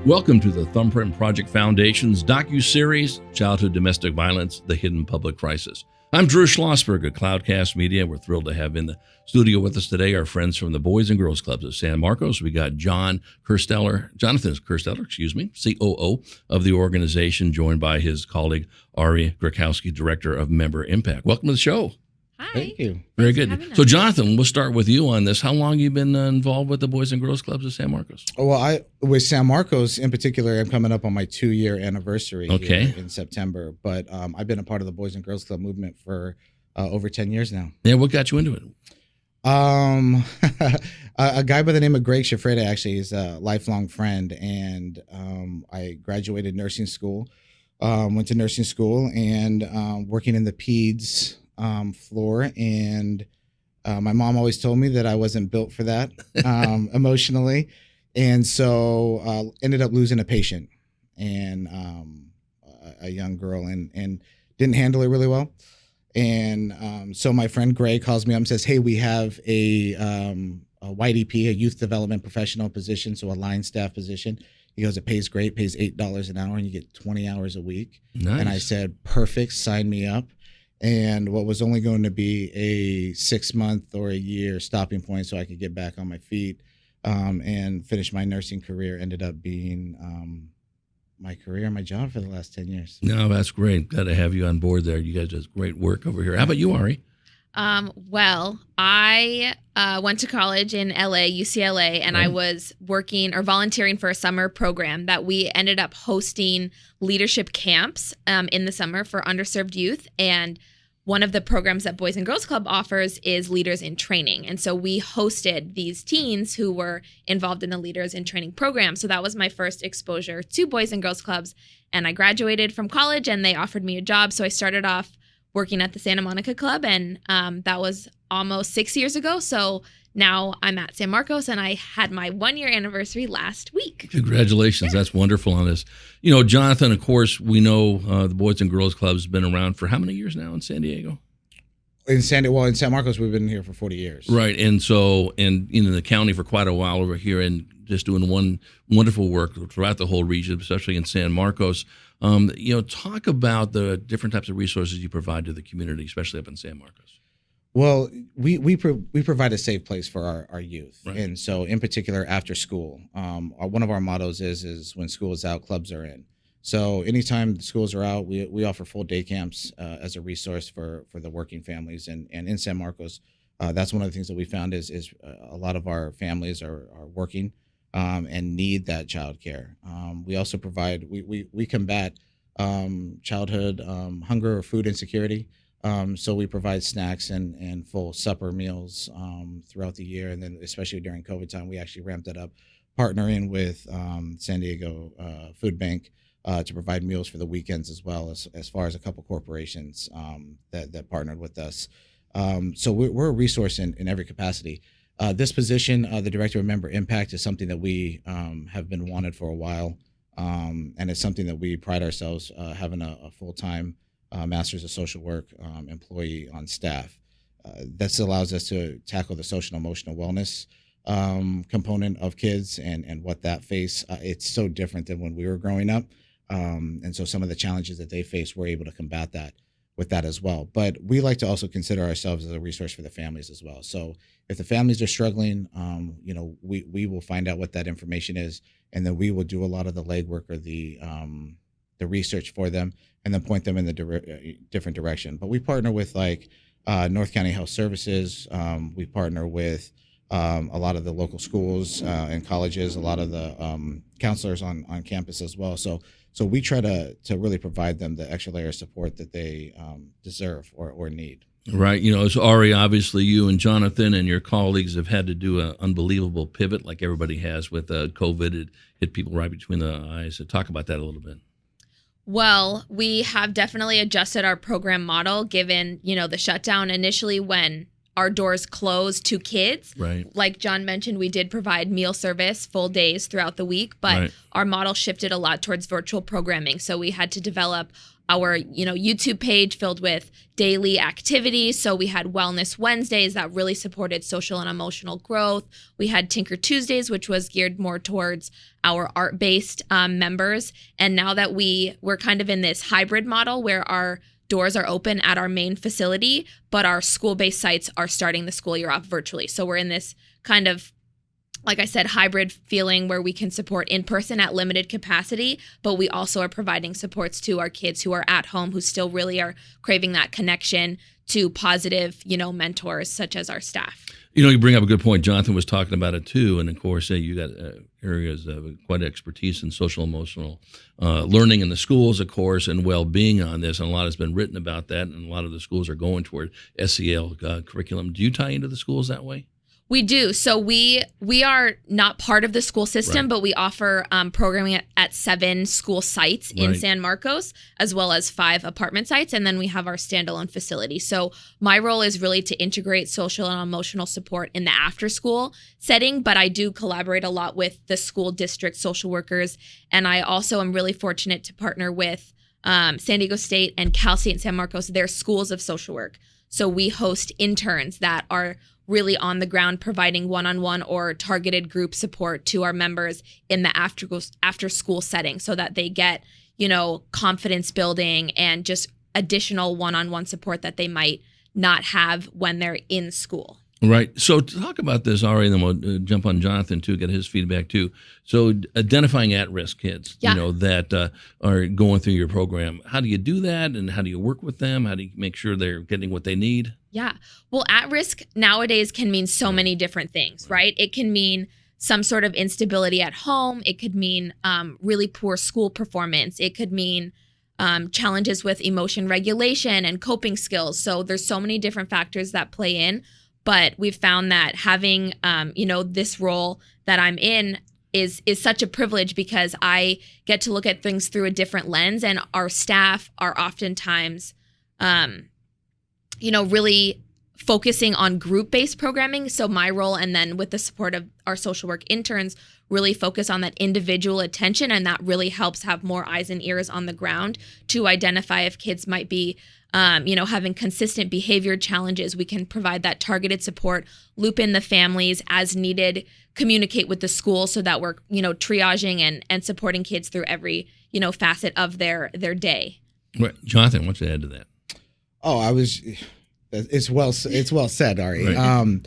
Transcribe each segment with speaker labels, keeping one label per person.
Speaker 1: Welcome to the Thumbprint Project Foundation's docu-series, Childhood Domestic Violence, The Hidden Public Crisis. I'm Drew Schlossberg of Cloudcast Media. We're thrilled to have in the studio with us today our friends from the Boys and Girls Clubs of San Marcos. We got Jonathan Kerstetter, COO of the organization, joined by his colleague, Ari Krakowsky, Director of Member Impact. Welcome to the show.
Speaker 2: Hi.
Speaker 3: Thank you.
Speaker 1: Very good. So, Jonathan, we'll start with you on this. How long have you been involved with the Boys and Girls Clubs of San Marcos?
Speaker 3: Well, with San Marcos in particular, I'm coming up on my 2-year anniversary here in September. But I've been a part of the Boys and Girls Club movement for over 10 years now.
Speaker 1: Yeah, what got you into it?
Speaker 3: A guy by the name of Greg Shafreda actually is a lifelong friend, and I graduated nursing school, went to nursing school, and working in the peds floor, and my mom always told me that I wasn't built for that emotionally, and so ended up losing a patient and a young girl, and didn't handle it really well. And so my friend Greg calls me up and says, hey, we have a YDP, a youth development professional position, so a line staff position. He goes, it pays great, pays $8 an hour, and you get 20 hours a week.
Speaker 1: Nice.
Speaker 3: And I said, perfect, sign me up. And what was only going to be a 6-month or a year stopping point so I could get back on my feet and finish my nursing career ended up being my career and my job for the last 10 years.
Speaker 1: No, that's great. Got to have you on board there. You guys do great work over here. How about you, Ari?
Speaker 2: Well, I went to college in LA, UCLA, and I was working or volunteering for a summer program that we ended up hosting leadership camps in the summer for underserved youth. And one of the programs that Boys and Girls Club offers is Leaders in Training. And so we hosted these teens who were involved in the Leaders in Training program. So that was my first exposure to Boys and Girls Clubs. And I graduated from college and they offered me a job. So I started off working at the Santa Monica Club, and that was almost 6 years ago. So now I'm at San Marcos, and I had my 1-year anniversary last week.
Speaker 1: Congratulations. That's wonderful on this. You know, Jonathan, of course, we know the Boys and Girls Club has been around for how many years now in San Diego?
Speaker 3: In San Marcos, we've been here for 40 years.
Speaker 1: Right. And so, in the county for quite a while over here, and just doing wonderful work throughout the whole region, especially in San Marcos. Talk about the different types of resources you provide to the community, especially up in San Marcos.
Speaker 3: Well, we provide a safe place for our youth,
Speaker 1: right.
Speaker 3: And so in particular after school, one of our mottos is when school is out, clubs are in. So anytime the schools are out, we offer full day camps as a resource for the working families, and in San Marcos, that's one of the things that we found is a lot of our families are working and need that childcare. We also provide we combat childhood hunger or food insecurity. So we provide snacks and full supper meals throughout the year, and then especially during COVID time, we actually ramped that up, partnering with San Diego Food Bank to provide meals for the weekends as well, as far as a couple corporations that partnered with us. So we're a resource in every capacity. This position, the Director of Member Impact, is something that we have been wanted for a while, and it's something that we pride ourselves having a full-time Master's of Social Work employee on staff. This allows us to tackle the social and emotional wellness component of kids and what that face. It's so different than when we were growing up, and so some of the challenges that they face, we're able to combat that with that as well. But we like to also consider ourselves as a resource for the families as well. So if the families are struggling, we will find out what that information is, and then we will do a lot of the legwork or the research for them, and then point them in the different direction. But we partner with North County Health Services. We partner with a lot of the local schools and colleges, a lot of the counselors on campus as well. So we try to really provide them the extra layer of support that they deserve or need.
Speaker 1: Right. So Ari, obviously you and Jonathan and your colleagues have had to do an unbelievable pivot like everybody has with COVID. It hit people right between the eyes. So talk about that a little bit.
Speaker 2: Well, we have definitely adjusted our program model given, the shutdown initially when our doors closed to kids.
Speaker 1: Right.
Speaker 2: Like John mentioned, we did provide meal service full days throughout the week, but our model shifted a lot towards virtual programming. So we had to develop our, YouTube page filled with daily activities. So we had Wellness Wednesdays that really supported social and emotional growth. We had Tinker Tuesdays, which was geared more towards our art-based members. And now that we're kind of in this hybrid model where our doors are open at our main facility, but our school-based sites are starting the school year off virtually. So we're in this kind of, like I said, hybrid feeling where we can support in person at limited capacity, but we also are providing supports to our kids who are at home, who still really are craving that connection to positive, mentors such as our staff.
Speaker 1: You bring up a good point. Jonathan was talking about it too. And of course, you got areas of quite expertise in social emotional learning in the schools, of course, and well-being on this. And a lot has been written about that. And a lot of the schools are going toward SEL curriculum. Do you tie into the schools that way?
Speaker 2: We do. So we are not part of the school system, but we offer programming at 7 school sites in San Marcos, as well as 5 apartment sites. And then we have our standalone facility. So my role is really to integrate social and emotional support in the after school setting, but I do collaborate a lot with the school district social workers. And I also am really fortunate to partner with San Diego State and Cal State San Marcos, their schools of social work. So we host interns that are really on the ground providing one-on-one or targeted group support to our members in the after school setting so that they get, confidence building and just additional one-on-one support that they might not have when they're in school.
Speaker 1: Right. So talk about this, Ari, and then we'll jump on Jonathan too, get his feedback too. So identifying at-risk kids, that are going through your program. How do you do that, and how do you work with them? How do you make sure they're getting what they need? Yeah.
Speaker 2: Well, at-risk nowadays can mean so many different things, right? It can mean some sort of instability at home. It could mean really poor school performance. It could mean challenges with emotion regulation and coping skills. So there's so many different factors that play in. But we've found that having, this role that I'm in is such a privilege because I get to look at things through a different lens, and our staff are oftentimes, really focusing on group-based programming. So my role, and then with the support of our social work interns, really focus on that individual attention, and that really helps have more eyes and ears on the ground to identify if kids might be having consistent behavior challenges. We can provide that targeted support, loop in the families as needed, communicate with the school so that we're, triaging and supporting kids through every, facet of their day.
Speaker 1: Right. Jonathan, why don't you add to that?
Speaker 3: Oh, it's well said, Ari.
Speaker 1: Right.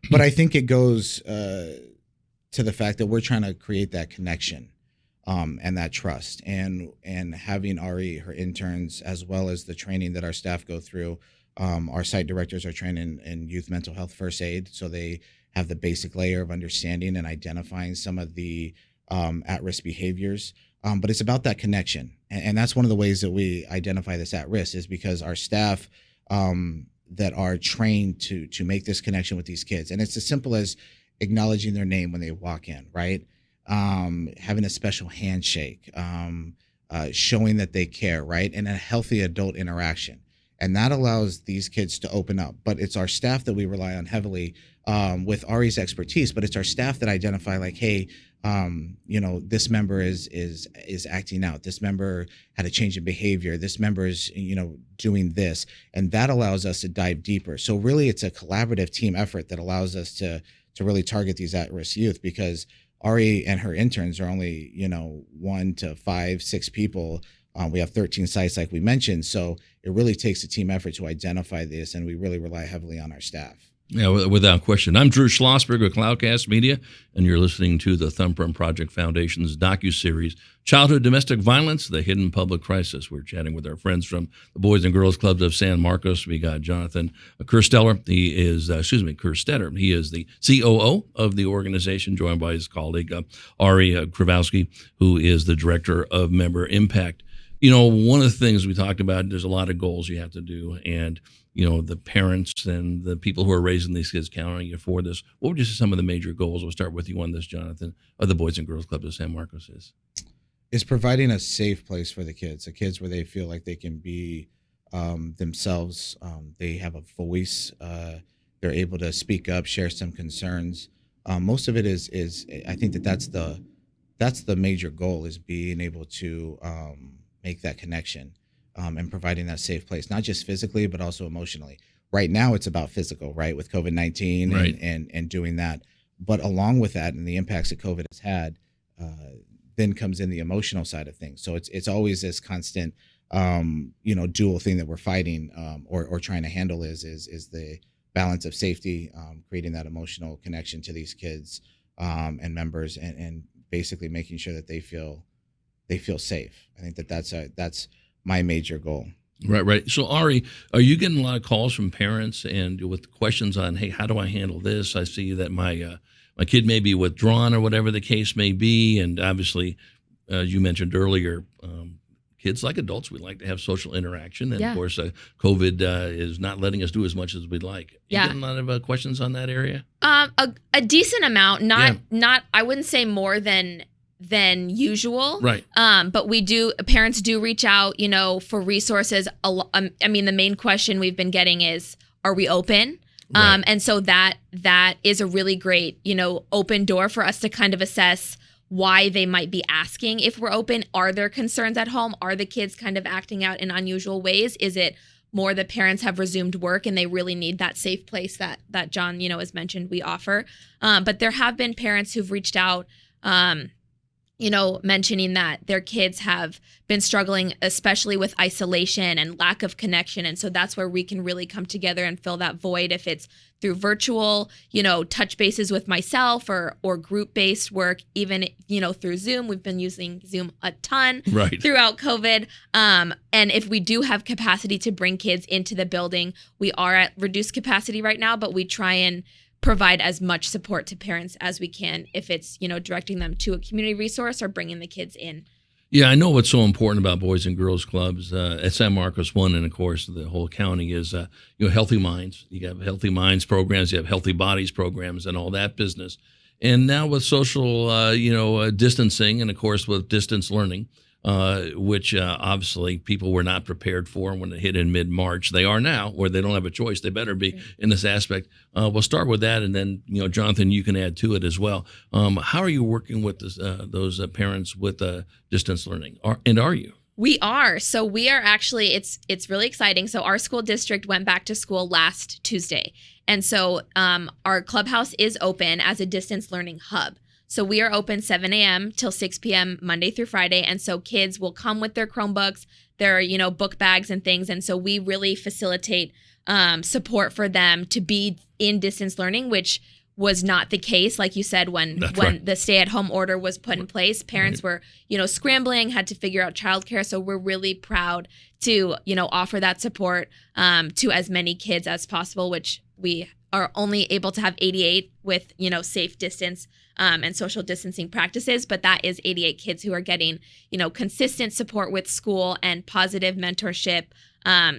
Speaker 3: But I think it goes to the fact that we're trying to create that connection. And that trust, and having Ari, her interns, as well as the training that our staff go through. Our site directors are trained in youth mental health first aid, so they have the basic layer of understanding and identifying some of the at-risk behaviors. But it's about that connection, and that's one of the ways that we identify this at-risk is because our staff that are trained to make this connection with these kids, and it's as simple as acknowledging their name when they walk in, right? Having a special handshake, showing that they care, right? And a healthy adult interaction. And that allows these kids to open up. But it's our staff that we rely on heavily with Ari's expertise, but it's our staff that identify like, hey, this member is acting out. This member had a change in behavior. This member is, doing this. And that allows us to dive deeper. So really it's a collaborative team effort that allows us to really target these at-risk youth, because Ari and her interns are only, 1 to 5, 6 people. We have 13 sites, like we mentioned. So it really takes a team effort to identify this, and we really rely heavily on our staff.
Speaker 1: Yeah, without question. I'm Drew Schlossberg of Cloudcast Media, and you're listening to the Thumbprint Project Foundation's docuseries, Childhood Domestic Violence, The Hidden Public Crisis. We're chatting with our friends from the Boys and Girls Clubs of San Marcos. We got Jonathan Kerstetter. Kerstetter. He is the COO of the organization, joined by his colleague, Ari Krakowsky, who is the Director of Member Impact. One of the things we talked about, there's a lot of goals you have to do, and the parents and the people who are raising these kids count on you for this. What would you say some of the major goals? We'll start with you on this, Jonathan, of the Boys and Girls Club of San Marcos is
Speaker 3: providing a safe place for the kids where they feel like they can be themselves. They have a voice. they're able to speak up, share some concerns. Most of it is I think that's the major goal, is being able to make that connection, and providing that safe place, not just physically but also emotionally. Right now it's about physical, right, with COVID-19,
Speaker 1: Right.
Speaker 3: and doing that. But along with that and the impacts that COVID has had, then comes in the emotional side of things. So it's always this constant, dual thing that we're fighting, or trying to handle is the balance of safety, creating that emotional connection to these kids, and members, and basically making sure that they feel safe. I think that's my major goal.
Speaker 1: Right. So Ari, are you getting a lot of calls from parents and with questions on, hey, how do I handle this? I see that my kid may be withdrawn or whatever the case may be, and obviously, as you mentioned earlier, kids like adults, we like to have social interaction, and of course, COVID is not letting us do as much as we'd like. You getting a lot of questions on that area?
Speaker 2: A decent amount, not I wouldn't say more than usual.
Speaker 1: Right.
Speaker 2: But parents do reach out, for resources. I mean, the main question we've been getting is, are we open?
Speaker 1: Right.
Speaker 2: And so that is a really great, open door for us to kind of assess why they might be asking if we're open. Are there concerns at home? Are the kids kind of acting out in unusual ways? Is it more the parents have resumed work and they really need that safe place that John, has mentioned we offer? But there have been parents who've reached out, mentioning that their kids have been struggling, especially with isolation and lack of connection. And so that's where we can really come together and fill that void. If it's through virtual, touch bases with myself or group-based work, even, through Zoom. We've been using Zoom a ton throughout COVID. And if we do have capacity to bring kids into the building, we are at reduced capacity right now, but we try and provide as much support to parents as we can, if it's, directing them to a community resource or bringing the kids in.
Speaker 1: Yeah, I know what's so important about Boys and Girls Clubs at San Marcos One, and of course the whole county, is Healthy Minds. You have Healthy Minds programs, you have Healthy Bodies programs, and all that business. And now with social, distancing, and of course with distance learning, which obviously people were not prepared for when it hit in mid-March. They are now, or they don't have a choice. They better be in this aspect. We'll start with that, and then, Jonathan, you can add to it as well. How are you working with those parents with distance learning? Are you?
Speaker 2: We are. So we are actually, it's really exciting. So our school district went back to school last Tuesday. And so our clubhouse is open as a distance learning hub. So we are open 7 a.m. till 6 p.m. Monday through Friday. And so kids will come with their Chromebooks, their, book bags and things. And so we really facilitate support for them to be in distance learning, which was not the case, like you said, when the stay-at-home order was put in place. Parents were, scrambling, had to figure out childcare. So we're really proud to, offer that support to as many kids as possible, which we are only able to have 88 with, safe distance and social distancing practices. But that is 88 kids who are getting, consistent support with school and positive mentorship.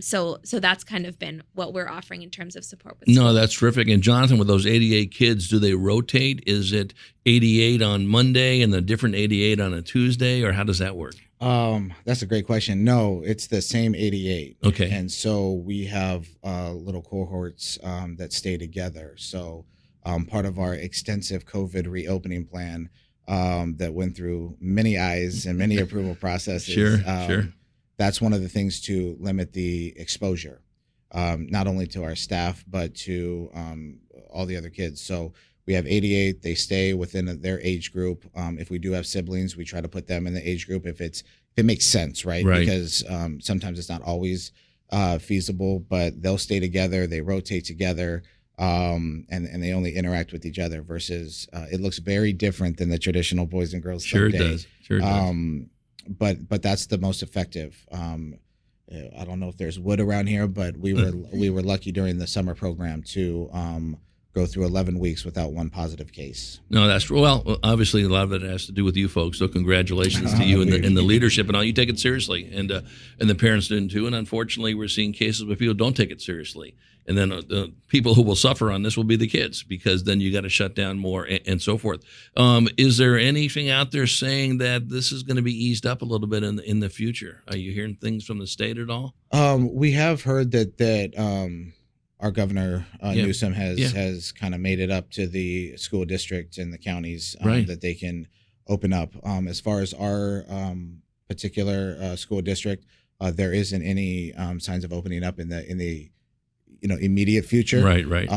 Speaker 2: So that's kind of been what we're offering in terms of support with school.
Speaker 1: No, that's terrific. And Jonathan, with those 88 kids, do they rotate? Is it 88 on Monday and a different 88 on a Tuesday, or how does that work?
Speaker 3: That's a great question. No, it's the same 88.
Speaker 1: Okay.
Speaker 3: And so we have little cohorts that stay together. So part of our extensive COVID reopening plan that went through many eyes and many approval processes.
Speaker 1: Sure.
Speaker 3: That's one of the things to limit the exposure, not only to our staff, but to all the other kids. So we have 88. They stay within their age group. If we do have siblings, we try to put them in the age group if it makes sense, right? Because sometimes it's not always feasible, but they'll stay together. They rotate together, and they only interact with each other. Versus it looks very different than the traditional Boys and Girls Club day.
Speaker 1: Sure does.
Speaker 3: But that's the most effective. I don't know if there's wood around here, but we were lucky during the summer program to go through 11 weeks without one positive case.
Speaker 1: No, that's well. Obviously, a lot of it has to do with you folks. So, congratulations to you and the leadership and all. You take it seriously, and the parents didn't too. And unfortunately, we're seeing cases where people don't take it seriously, and then the people who will suffer on this will be the kids, because then you got to shut down more and so forth. Is there anything out there saying that this is going to be eased up a little bit in the future? Are you hearing things from the state at all?
Speaker 3: We have heard that our governor
Speaker 1: Yeah.
Speaker 3: Newsom has
Speaker 1: Yeah.
Speaker 3: has kind of made it up to the school district and the counties
Speaker 1: Right.
Speaker 3: that they can open up. As far as our particular school district, there isn't any signs of opening up in the immediate future.
Speaker 1: Right. Right.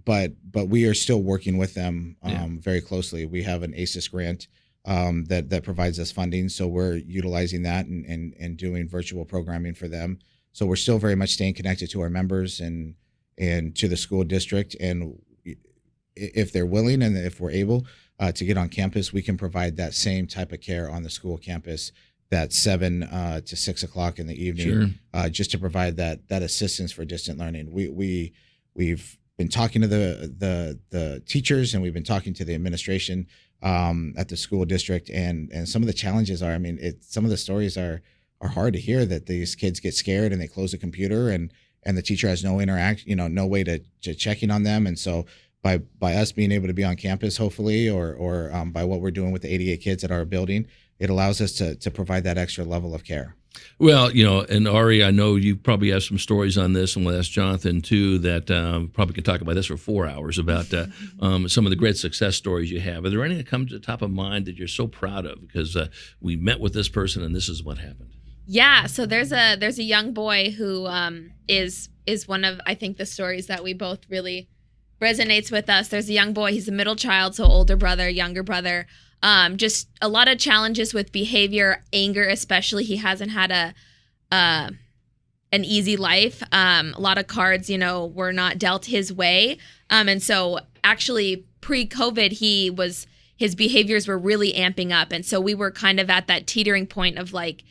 Speaker 3: But we are still working with them
Speaker 1: Yeah.
Speaker 3: very closely. We have an ACES grant that provides us funding, so we're utilizing that and doing virtual programming for them. So we're still very much staying connected to our members and to the school district. And if they're willing and if we're able to get on campus, we can provide that same type of care on the school campus, that 7 to 6 o'clock in the evening,
Speaker 1: Sure.
Speaker 3: just to provide that assistance for distant learning. We've been talking to the teachers, and we've been talking to the administration at the school district, and some of the challenges are, I mean, some of the stories are hard to hear, that these kids get scared and they close the computer, and the teacher has no no way to checking on them. And so by us being able to be on campus, hopefully, or by what we're doing with the 88 kids at our building, it allows us to provide that extra level of care.
Speaker 1: Well, and Ari, I know you probably have some stories on this, and we'll ask Jonathan too, that probably can talk about this for 4 hours, about some of the great success stories you have. Are there any that come to the top of mind that you're so proud of? Because we met with this person and this is what happened.
Speaker 2: Yeah, so there's a young boy who is one of, I think, the stories that we both really resonates with us. There's a young boy, he's a middle child, so older brother, younger brother. Just a lot of challenges with behavior, anger especially. He hasn't had an easy life. A lot of cards, were not dealt his way. And so actually pre-COVID, his behaviors were really amping up. And so we were kind of at that teetering point of like,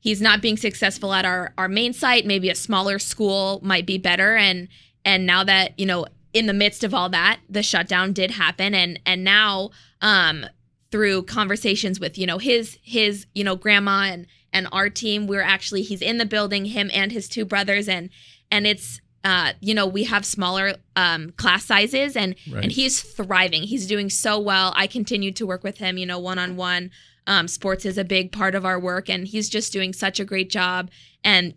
Speaker 2: he's not being successful at our main site. Maybe a smaller school might be better. And now that, in the midst of all that, the shutdown did happen. And now, through conversations with, his grandma and our team, he's in the building, him and his two brothers. And it's, we have smaller class sizes, and he's thriving. He's doing so well. I continue to work with him, one-on-one. Sports is a big part of our work, and he's just doing such a great job. And,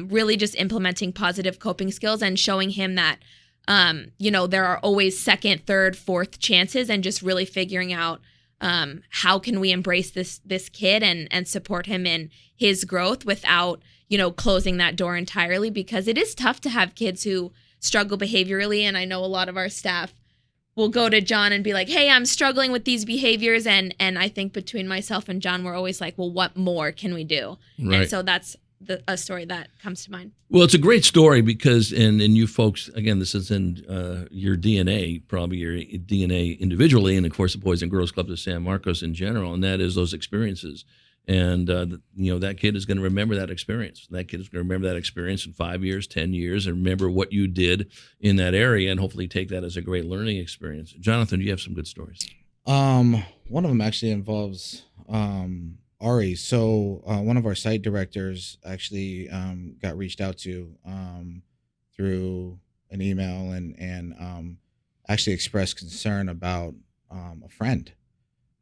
Speaker 2: really just implementing positive coping skills and showing him that, there are always second, third, fourth chances, and just really figuring out how can we embrace this kid and support him in his growth without, closing that door entirely, because it is tough to have kids who struggle behaviorally. And I know a lot of our staff will go to John and be like, hey, I'm struggling with these behaviors. And I think between myself and John, we're always like, well, what more can we do?
Speaker 1: Right.
Speaker 2: And so that's a story that comes to mind.
Speaker 1: Well, it's a great story because, and you folks, again, this is in your DNA, probably your DNA individually, and of course the Boys and Girls Clubs of San Marcos in general, and that is those experiences. And, that kid is going to remember that experience. That kid is going to remember that experience in 5 years, 10 years, and remember what you did in that area, and hopefully take that as a great learning experience. Jonathan, you have some good stories.
Speaker 3: One of them actually involves Ari. So one of our site directors actually got reached out to through an email and actually expressed concern about a friend,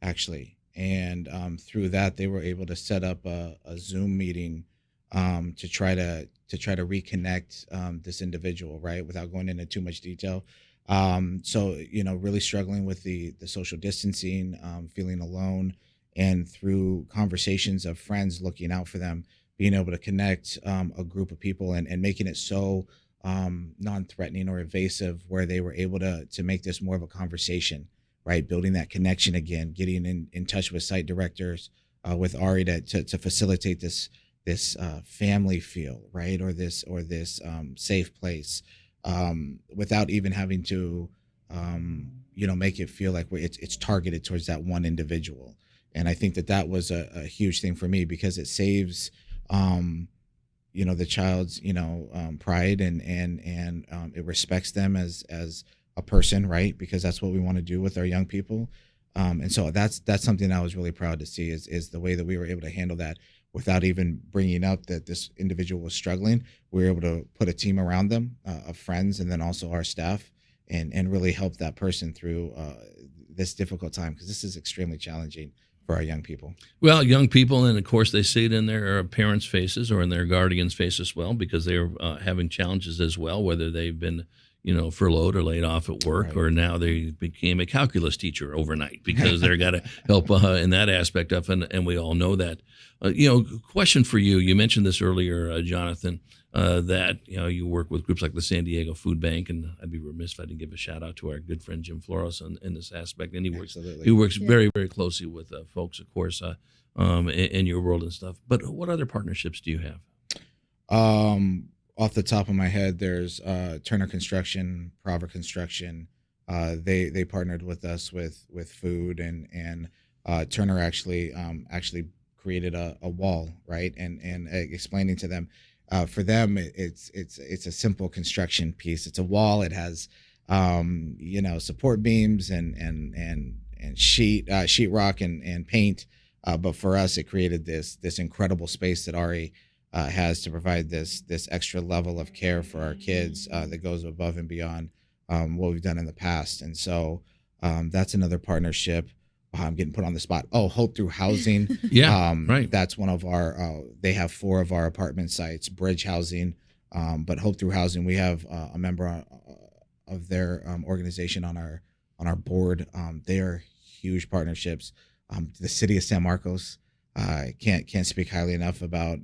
Speaker 3: actually. And through that, they were able to set up a Zoom meeting to try to reconnect this individual, right, without going into too much detail. So really struggling with the social distancing, feeling alone, and through conversations of friends looking out for them, being able to connect a group of people and making it so non-threatening or evasive, where they were able to make this more of a conversation, right? Building that connection again, getting in touch with site directors, with Ari to facilitate this family feel, right? Or this safe place, without even having to, make it feel like it's targeted towards that one individual. And I think that was a huge thing for me, because it saves, the child's, pride and it respects them as a person, right? Because that's what we want to do with our young people. And so that's something I was really proud to see is the way that we were able to handle that without even bringing up that this individual was struggling. We were able to put a team around them of friends, and then also our staff, and really help that person through this difficult time, because this is extremely challenging for our young people.
Speaker 1: Well, young people, and of course, they see it in their parents' faces or in their guardians' face as well, because they're having challenges as well, whether they've been, furloughed or laid off at work,
Speaker 3: Right.
Speaker 1: or now they became a calculus teacher overnight because they're got to help in that aspect of, and we all know that. Question for you. You mentioned this earlier, Jonathan, that you work with groups like the San Diego Food Bank, and I'd be remiss if I didn't give a shout out to our good friend Jim Flores in this aspect. And he works
Speaker 3: Absolutely.
Speaker 1: very, very closely with folks, of course, in your world and stuff. But what other partnerships do you have?
Speaker 3: Off the top of my head, there's Turner Construction, Prover Construction. They partnered with us with food, and Turner actually created a wall, right, and explaining to them. For them, it's a simple construction piece. It's a wall. It has support beams and sheetrock and paint. But for us, it created this incredible space that Ari has to provide this extra level of care for our kids that goes above and beyond what we've done in the past. And so that's another partnership. I'm getting put on the spot. Oh, Hope Through Housing.
Speaker 1: Yeah, right.
Speaker 3: That's one of our, they have 4 of our apartment sites, Bridge Housing. But Hope Through Housing, we have a member of their organization on our board. They are huge partnerships. The city of San Marcos, can't speak highly enough about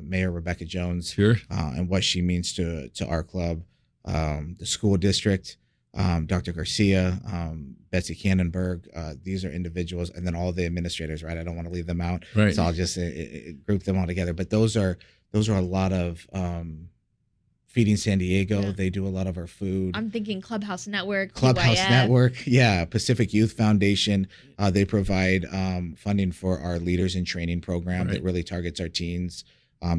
Speaker 3: Mayor Rebecca Jones.
Speaker 1: Sure.
Speaker 3: And what she means to our club. The school district, Dr. Garcia, Betsy Cannonberg, these are individuals, and then all the administrators, right? I don't want to leave them out.
Speaker 1: Right.
Speaker 3: So I'll just group them all together. But those are a lot of Feeding San Diego.
Speaker 2: Yeah.
Speaker 3: They do a lot of our food.
Speaker 2: I'm thinking Clubhouse Network.
Speaker 3: Clubhouse
Speaker 2: PYF.
Speaker 3: Network. Yeah. Pacific Youth Foundation. They provide funding for our leaders in training program
Speaker 1: Right.
Speaker 3: that really targets our teens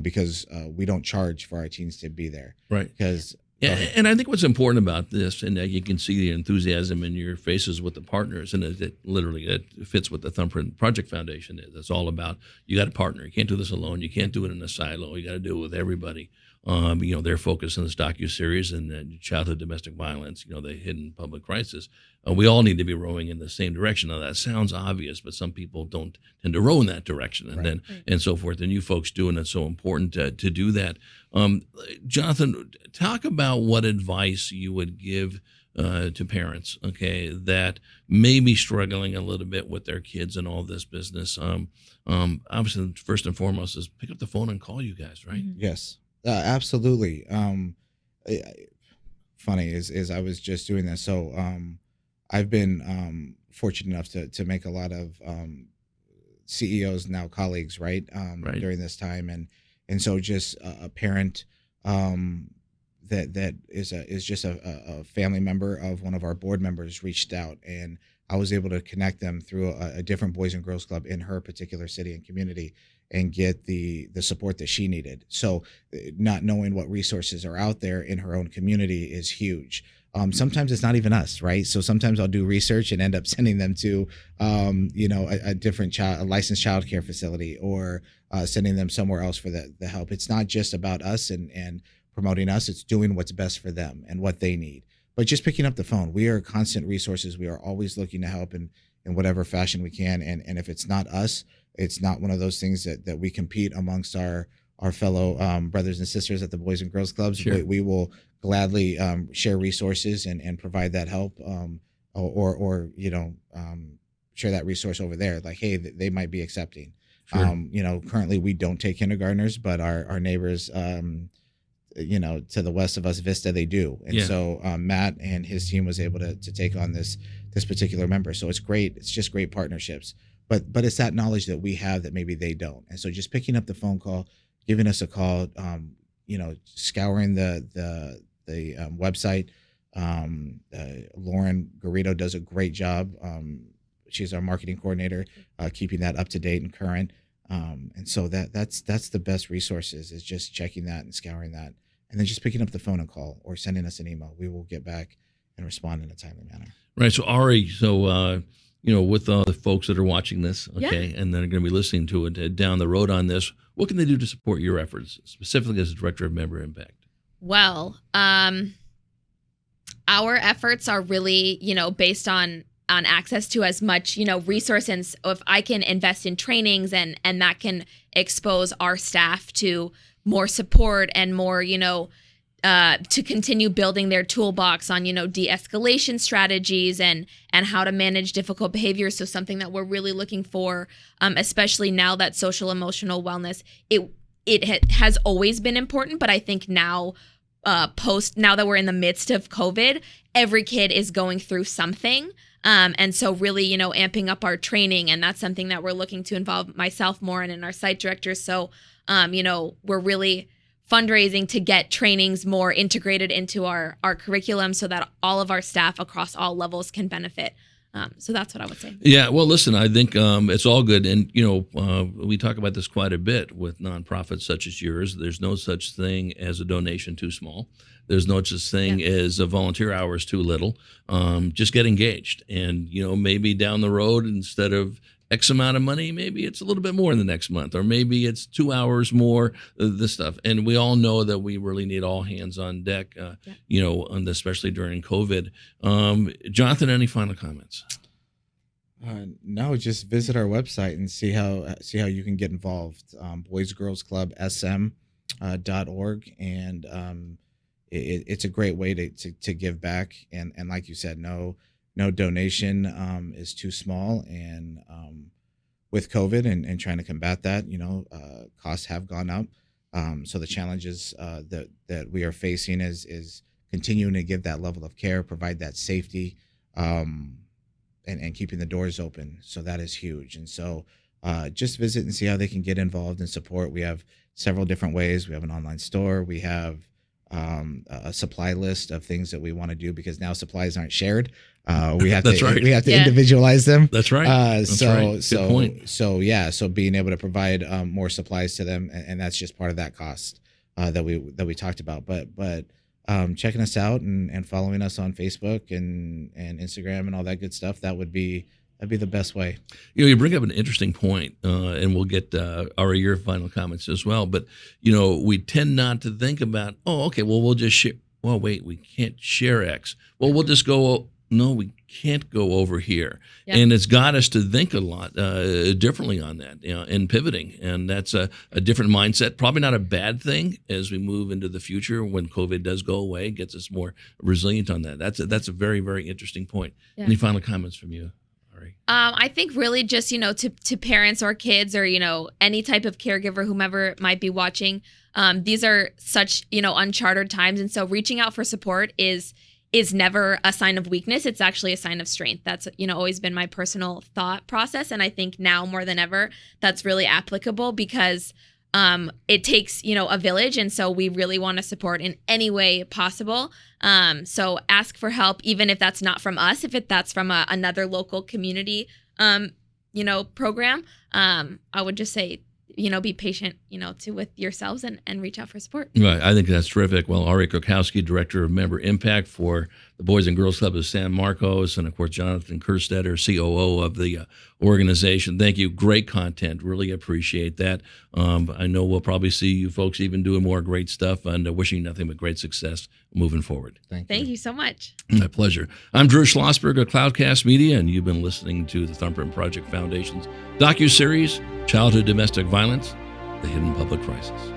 Speaker 3: because we don't charge for our teens to be there.
Speaker 1: Right.
Speaker 3: Because
Speaker 1: Yeah, and I think what's important about this, and you can see the enthusiasm in your faces with the partners, and it literally it fits what the Thumbprint Project Foundation is. It's all about you got to partner. You can't do this alone. You can't do it in a silo. You got to do it with everybody. Their focus on this docuseries and childhood domestic violence, the hidden public crisis. We all need to be rowing in the same direction. Now that sounds obvious, but some people don't tend to row in that direction, and and so forth. And you folks do, and it's so important to do that. Jonathan, talk about what advice you would give to parents, okay, that may be struggling a little bit with their kids and all this business. Obviously, first and foremost is pick up the phone and call you guys, right?
Speaker 2: Mhm.
Speaker 3: Yes, absolutely. Funny is I was just doing this. So I've been fortunate enough to make a lot of CEOs now colleagues, right?
Speaker 1: Right.
Speaker 3: During this time, and so just a parent that is just a family member of one of our board members reached out, and I was able to connect them through a different Boys and Girls Club in her particular city and community, and get the support that she needed. So not knowing what resources are out there in her own community is huge. Sometimes it's not even us, right? So sometimes I'll do research and end up sending them to, a different a licensed child care facility, or sending them somewhere else for the help. It's not just about us and promoting us. It's doing what's best for them and what they need. But just picking up the phone. We are constant resources. We are always looking to help in whatever fashion we can. And if it's not us, it's not one of those things that we compete amongst our fellow brothers and sisters at the Boys and Girls Clubs.
Speaker 1: Sure.
Speaker 3: We will gladly share resources and provide that help, or share that resource over there. Like, hey, they might be accepting.
Speaker 1: Sure.
Speaker 3: Currently we don't take kindergartners, but our neighbors, to the west of us, Vista, they do. And
Speaker 1: Yeah.
Speaker 3: so Matt and his team was able to take on this particular member. So it's great. It's just great partnerships. But it's that knowledge that we have that maybe they don't. And so just picking up the phone call, giving us a call, scouring the website. Lauren Garrido does a great job. She's our marketing coordinator, keeping that up to date and current. And so that's the best resources, is just checking that and scouring that, and then just picking up the phone and call, or sending us an email. We will get back and respond in a timely manner.
Speaker 1: Right. So Ari, with the folks that are watching this, okay, and then are going to be listening to it down the road on this, what can they do to support your efforts, specifically as a director of member impact?
Speaker 2: Well, our efforts are really, based on access to as much, resource, and if I can invest in trainings and that can expose our staff to more support and more, to continue building their toolbox on, de-escalation strategies and how to manage difficult behaviors. So something that we're really looking for, especially now that social emotional wellness, it has always been important, but I think now now that we're in the midst of COVID, every kid is going through something. And so really, amping up our training, and that's something that we're looking to involve myself more in our site directors. So, we're really fundraising to get trainings more integrated into our curriculum so that all of our staff across all levels can benefit. So that's what I would say.
Speaker 1: Yeah, well, listen, I think it's all good. And, we talk about this quite a bit with nonprofits such as yours. There's no such thing as a donation too small. There's no such thing as a volunteer hours too little. Just get engaged. And, maybe down the road, instead of X amount of money, maybe it's a little bit more in the next month, or maybe it's 2 hours more, this stuff. And we all know that we really need all hands on deck, and especially during COVID. Jonathan, any final comments?
Speaker 3: No, just visit our website and see how you can get involved. boysgirlsclubsm.org, and it's a great way to give back. And like you said, no donation is too small. And with COVID and trying to combat that, costs have gone up. So the challenges that we are facing is continuing to give that level of care, provide that safety, and keeping the doors open. So that is huge. And so just visit and see how they can get involved and support. We have several different ways. We have an online store. We have a supply list of things that we want to do, because now supplies aren't shared. We have we have to individualize them.
Speaker 1: That's right. That's right. Good point.
Speaker 3: So being able to provide more supplies to them, and that's just part of that cost that we talked about. But checking us out and following us on Facebook and Instagram and all that good stuff, that'd be the best way.
Speaker 1: You bring up an interesting point, and we'll get your final comments as well. But, we tend not to think about, we'll just share. Well, wait, we can't share X. Well, we'll just go, no, we can't go over here. Yep. And it's got us to think a lot differently on that, and pivoting. And that's a different mindset. Probably not a bad thing as we move into the future when COVID does go away. It gets us more resilient on that. That's a very, very interesting point. Yeah. Any final comments from you?
Speaker 2: I think really just, to parents or kids or, any type of caregiver, whomever might be watching, these are such, uncharted times. And so reaching out for support is never a sign of weakness. It's actually a sign of strength. That's, always been my personal thought process. And I think now more than ever, that's really applicable, because it takes, a village. And so we really want to support in any way possible. So ask for help, even if that's not from us, if that's from another local community, program. I would just say, be patient, with yourselves and reach out for support.
Speaker 1: Right. I think that's terrific. Well, Ari Krakowsky, Director of Member Impact for the Boys and Girls Club of San Marcos, and of course, Jonathan Kerstetter, COO of the organization. Thank you. Great content. Really appreciate that. I know we'll probably see you folks even doing more great stuff, and wishing you nothing but great success moving forward.
Speaker 2: Thank you so much.
Speaker 1: My pleasure. I'm Drew Schlossberg of Cloudcast Media, and you've been listening to the Thumbprint Project Foundation's docuseries, Childhood Domestic Violence, The Hidden Public Crisis.